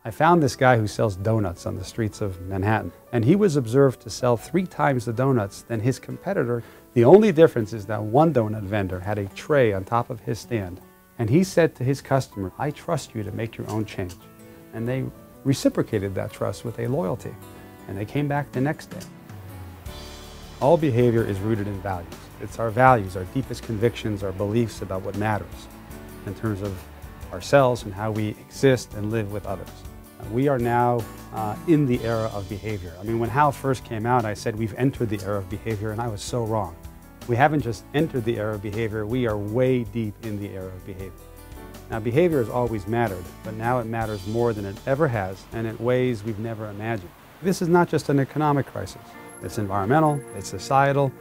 I found this guy who sells donuts on the streets of Manhattan, and he was observed to sell 3 times the donuts than his competitor. The only difference is that one donut vendor had a tray on top of his stand, and he said to his customer, "I trust you to make your own change." And they reciprocated that trust with a loyalty, and they came back the next day. All behavior is rooted in values. It's our values, our deepest convictions, our beliefs about what matters in terms of ourselves and how we exist and live with others. We are now in the era of behavior. I mean, when How first came out, I said we've entered the era of behavior, and I was so wrong. We haven't just entered the era of behavior, we are way deep in the era of behavior. Now, behavior has always mattered, but now it matters more than it ever has, and in ways we've never imagined. This is not just an economic crisis. It's environmental, it's societal.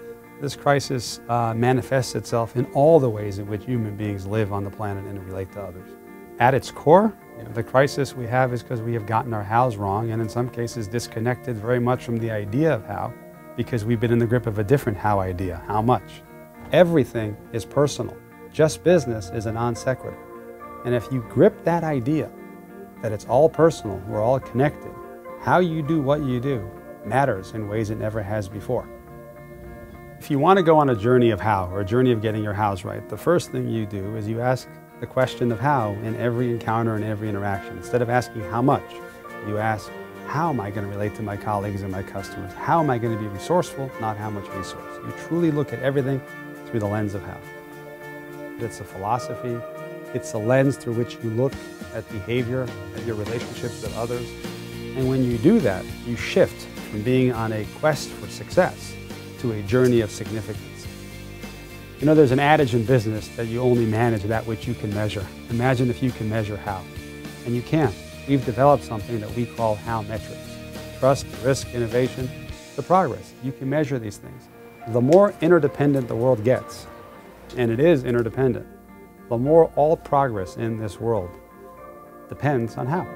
This crisis manifests itself in all the ways in which human beings live on the planet and relate to others. At its core, the crisis we have is because we have gotten our hows wrong, and in some cases disconnected very much from the idea of how, because we've been in the grip of a different how idea, how much. Everything is personal. Just business is a non sequitur. And if you grip that idea, that it's all personal, we're all connected, how you do what you do matters in ways it never has before. If you want to go on a journey of how, or a journey of getting your hows right, the first thing you do is you ask the question of how in every encounter and every interaction. Instead of asking how much, you ask, how am I going to relate to my colleagues and my customers? How am I going to be resourceful, not how much resource? You truly look at everything through the lens of how. It's a philosophy. It's a lens through which you look at behavior, at your relationships with others. And when you do that, you shift from being on a quest for success to a journey of significance. You know, there's an adage in business that you only manage that which you can measure. Imagine if you can measure how. And you can. We've developed something that we call how metrics. Trust, risk, innovation, the progress. You can measure these things. The more interdependent the world gets, and it is interdependent, the more all progress in this world depends on how.